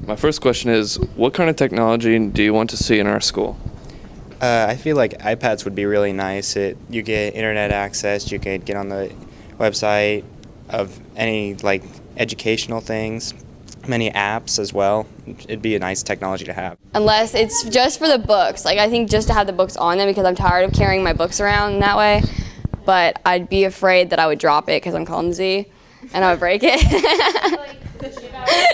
My first question is, what kind of technology do you want to see in our school? I feel like iPads would be really nice. You get internet access. You could get on the website of any educational things, many apps as well. It'd be a nice technology to have. Unless it's just for the books. I think just to have the books on them because I'm tired of carrying my books around that way. But I'd be afraid that I would drop it because I'm clumsy and I would break it.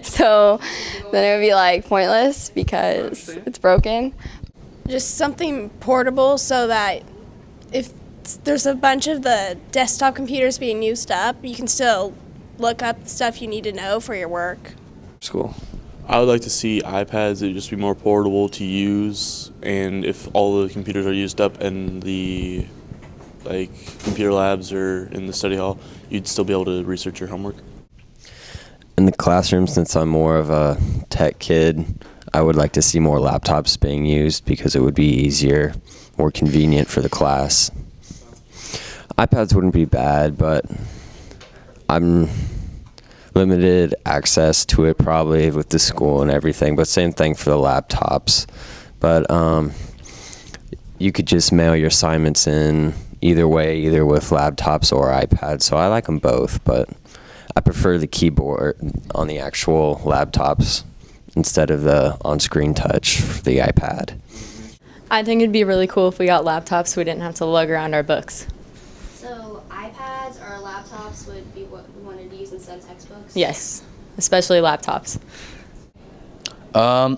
So then it would be pointless because it's broken. Just something portable so that if there's a bunch of the desktop computers being used up, you can still look up the stuff you need to know for your work. School. I would like to see iPads that would just be more portable to use, and if all the computers are used up in the computer labs or in the study hall, you'd still be able to research your homework. In the classroom, since I'm more of a tech kid, I would like to see more laptops being used because it would be easier, more convenient for the class. iPads wouldn't be bad, but I'm limited access to it probably with the school and everything, but same thing for the laptops. But you could just mail your assignments in either way, either with laptops or iPads, so I like them both, but I prefer the keyboard on the actual laptops instead of the on-screen touch for the iPad. I think it'd be really cool if we got laptops so we didn't have to lug around our books. So iPads or laptops would be what we wanted to use instead of textbooks? Yes, especially laptops. I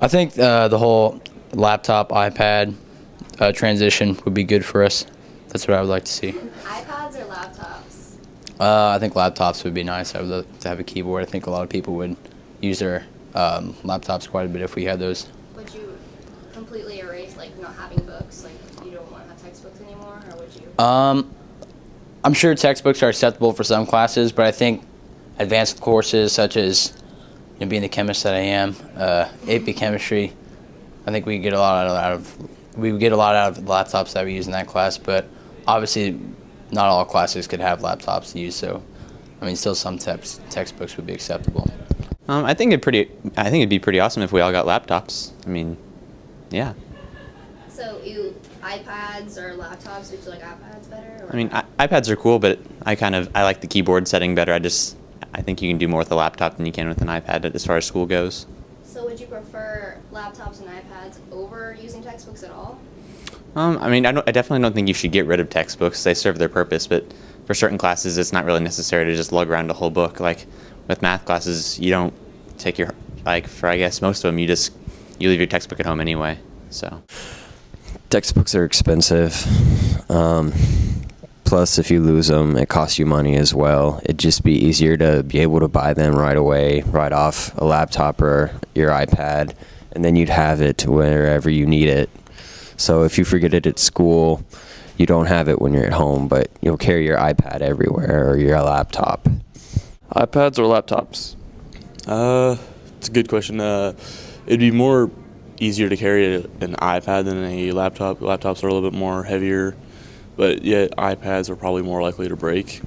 think the whole laptop, iPad transition would be good for us. That's what I would like to see. iPads or laptops? I think laptops would be nice. I would love to have a keyboard. I think a lot of people would use their laptops quite a bit if we had those. Would you completely erase not having books? You don't want to have textbooks anymore, or would you? I'm sure textbooks are acceptable for some classes, but I think advanced courses such as being the chemist that I am, AP Chemistry, I think we get a lot out of the laptops that we use in that class. But obviously, not all classes could have laptops to use. So, still some textbooks would be acceptable. I think it'd be pretty awesome if we all got laptops. Yeah. So iPads or laptops? Would you like iPads better? Or? iPads are cool, but I like the keyboard setting better. I think you can do more with a laptop than you can with an iPad as far as school goes. So would you prefer laptops and iPads over using textbooks at all? I definitely don't think you should get rid of textbooks. They serve their purpose, but for certain classes, it's not really necessary to just lug around a whole book. With math classes, you don't take your, for I guess most of them, you leave your textbook at home anyway, so. Textbooks are expensive. Plus, if you lose them, it costs you money as well. It'd just be easier to be able to buy them right away, right off a laptop or your iPad, and then you'd have it wherever you need it. So if you forget it at school, you don't have it when you're at home, but you'll carry your iPad everywhere or your laptop. iPads or laptops? It's a good question. It'd be more easier to carry an iPad than a laptop. Laptops are a little bit more heavier, but yet iPads are probably more likely to break.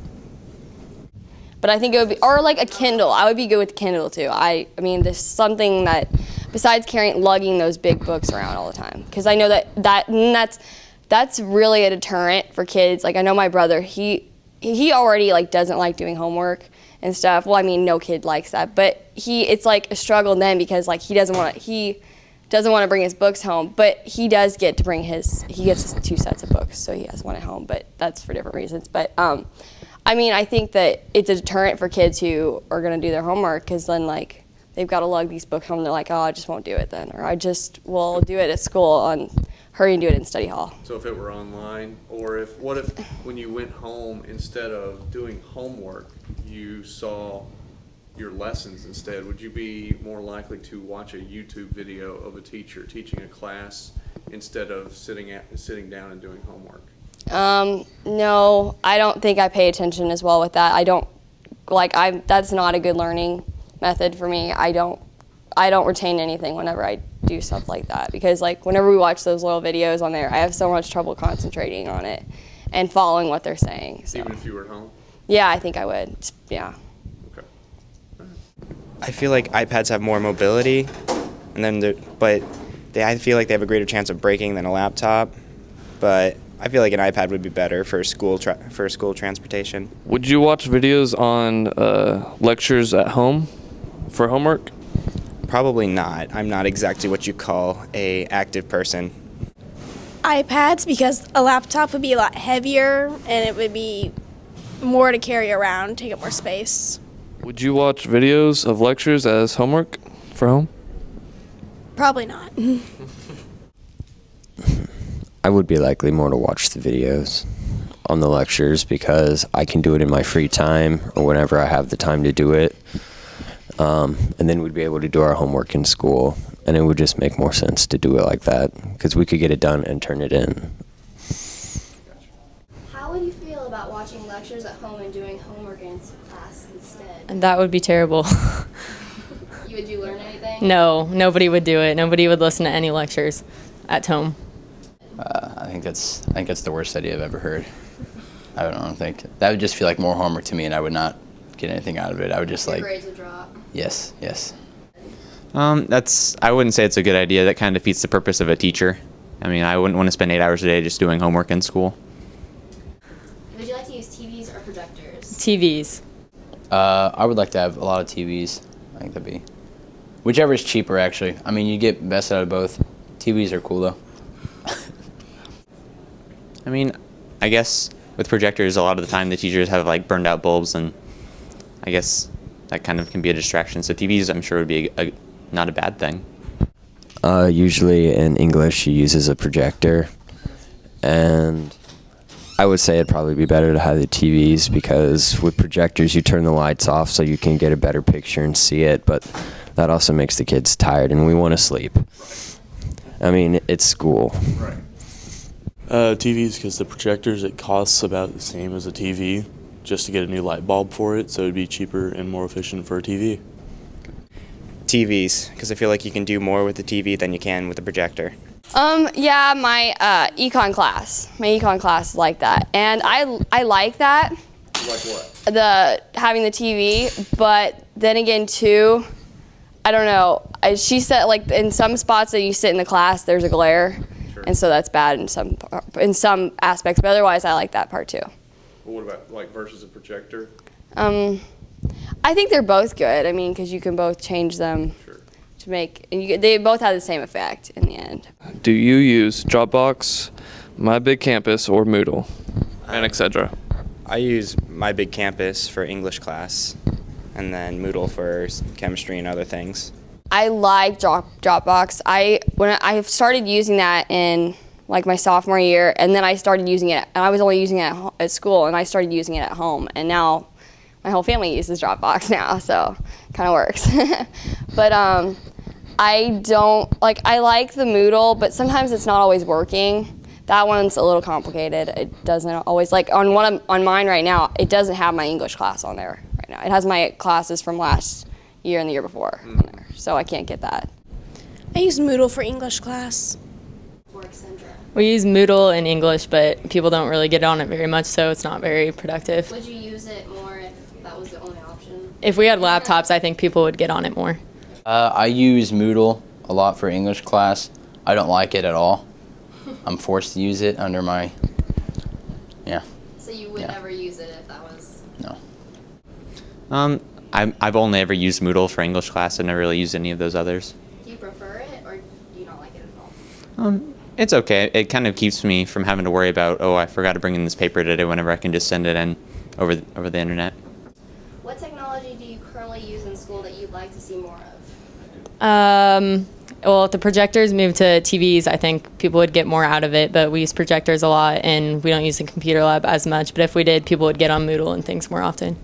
But I think it would be, or a Kindle. I would be good with Kindle too. There's something that, besides lugging those big books around all the time, because I know that's really a deterrent for kids. I know my brother, he already doesn't like doing homework and stuff. Well, no kid likes that, but it's a struggle then because he doesn't want to bring his books home, but he does get to bring he gets 2 sets of books, so he has one at home, but that's for different reasons. But I think that it's a deterrent for kids who are going to do their homework, because then they've got to lug these books home. They're like, oh, I just won't do it then, or I just will do it at school hurry and do it in study hall. So if it were online, or what if when you went home, instead of doing homework, you saw your lessons instead? Would you be more likely to watch a YouTube video of a teacher teaching a class instead of sitting down and doing homework? No, I don't think I pay attention as well with that. That's not a good learning method for me. I don't retain anything whenever I do stuff like that, because whenever we watch those little videos on there, I have so much trouble concentrating on it and following what they're saying. So. Even if you were at home? Yeah, I think I would. Yeah. Okay. I feel like iPads have more mobility, and then I feel like they have a greater chance of breaking than a laptop. But I feel like an iPad would be better for school transportation. Would you watch videos on lectures at home for homework? Probably not. I'm not exactly what you call a active person. iPads, because a laptop would be a lot heavier and it would be more to carry around, take up more space. Would you watch videos of lectures as homework for home? Probably not. I would be likely more to watch the videos on the lectures because I can do it in my free time or whenever I have the time to do it. And then we'd be able to do our homework in school, and it would just make more sense to do it like that because we could get it done and turn it in. How would you feel about watching lectures at home and doing homework in class instead? And that would be terrible. Would you learn anything? No, nobody would do it. Nobody would listen to any lectures at home. I think that's the worst idea I've ever heard. I don't think that would just feel like more homework to me, and I would not get anything out of it. I would just Your like grades would drop. yes. I wouldn't say it's a good idea. That kind of defeats the purpose of a teacher. I mean, I wouldn't want to spend 8 hours a day just doing homework in school. Would you like to use TVs or projectors? TVs. I would like to have a lot of TVs. I think that'd be whichever is cheaper. Actually, I mean, you get best out of both. TVs are cool though. I mean, I guess with projectors, a lot of the time the teachers have like burned out bulbs, and I guess that kind of can be a distraction. So TVs, I'm sure, would be not a bad thing. Usually in English, she uses a projector, and I would say it'd probably be better to have the TVs because with projectors, you turn the lights off so you can get a better picture and see it, but that also makes the kids tired, and we want to sleep. I mean, it's school. Right. TVs, because the projectors, it costs about the same as a TV just to get a new light bulb for it, so it'd be cheaper and more efficient for a TV. TVs, because I feel like you can do more with the TV than you can with the projector. Yeah, my econ class. My econ class is like that, and I like that. Like what? Having the TV, but then again too, I don't know. She said like in some spots that you sit in the class, there's a glare, and so that's bad in some aspects. But otherwise, I like that part too. Well, what about like versus a projector? I think they're both good. I mean, because you can both change them to make, and they both have the same effect in the end. Do you use Dropbox, My Big Campus, or Moodle, and etc.? I use My Big Campus for English class, and then Moodle for chemistry and other things. I like Dropbox. When I started using that in like my sophomore year, and then I started using it, and I was only using it at school, and I started using it at home, and now my whole family uses Dropbox now, so it kind of works. But I like the Moodle, but sometimes it's not always working. That one's a little complicated. It doesn't always, like on mine right now, it doesn't have my English class on there right now. It has my classes from last year and the year before on there, so I can't get that. I use Moodle for English class. Or Excedra? We use Moodle in English, but people don't really get on it very much, so it's not very productive. Would you use it more if that was the only option? If we had laptops, I think people would get on it more. I use Moodle a lot for English class. I don't like it at all. I'm forced to use it under my, So you would never use it if that was... No. I've only ever used Moodle for English class. I've never really used any of those others. Do you prefer it, or do you not like it at all? It's okay. It kind of keeps me from having to worry about, I forgot to bring in this paper today, whenever I can just send it in over the internet. What technology do you currently use in school that you'd like to see more of? Well, if the projectors moved to TVs, I think people would get more out of it, but we use projectors a lot, and we don't use the computer lab as much. But if we did, people would get on Moodle and things more often.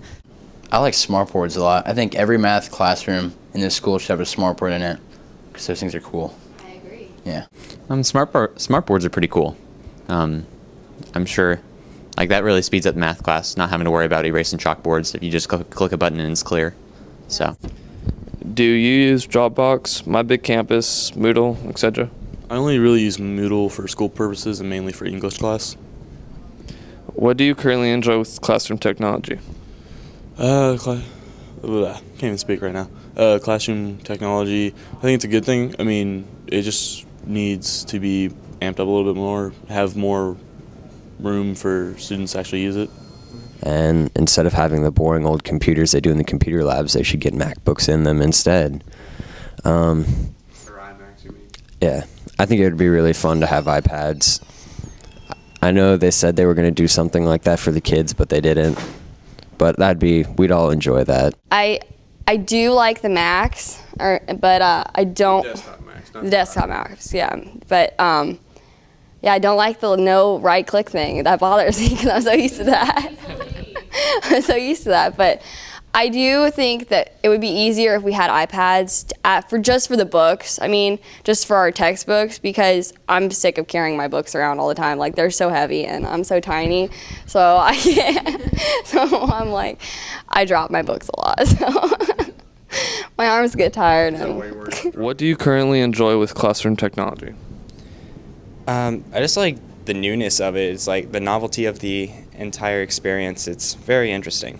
I like smartboards a lot. I think every math classroom in this school should have a smartboard in it because those things are cool. I agree. Yeah. Smartboards are pretty cool. I'm sure, like that really speeds up math class, not having to worry about erasing chalkboards. If you just click a button and it's clear. So. Do you use Dropbox, My Big Campus, Moodle, etc.? I only really use Moodle for school purposes and mainly for English class. What do you currently enjoy with classroom technology? The can't even speak right now. Classroom technology, I think it's a good thing. I mean, it just needs to be amped up a little bit more, have more room for students to actually use it. And instead of having the boring old computers they do in the computer labs, they should get MacBooks in them instead. Or iMacs, you mean? Yeah, I think it would be really fun to have iPads. I know they said they were going to do something like that for the kids, but they didn't. But we'd all enjoy that. I do like the Macs, but I don't. Desktop Macs, not The desktop Macs, yeah. But yeah, I don't like the no right click thing. That bothers me because I'm so used to that. I'm so used to that. But I do think that it would be easier if we had iPads for the books. I mean, just for our textbooks, because I'm sick of carrying my books around all the time. Like, they're so heavy and I'm so tiny, so I can't. So I'm like, I drop my books a lot. So my arms get tired. And What do you currently enjoy with classroom technology? I just like the newness of it. It's like the novelty of the entire experience. It's very interesting.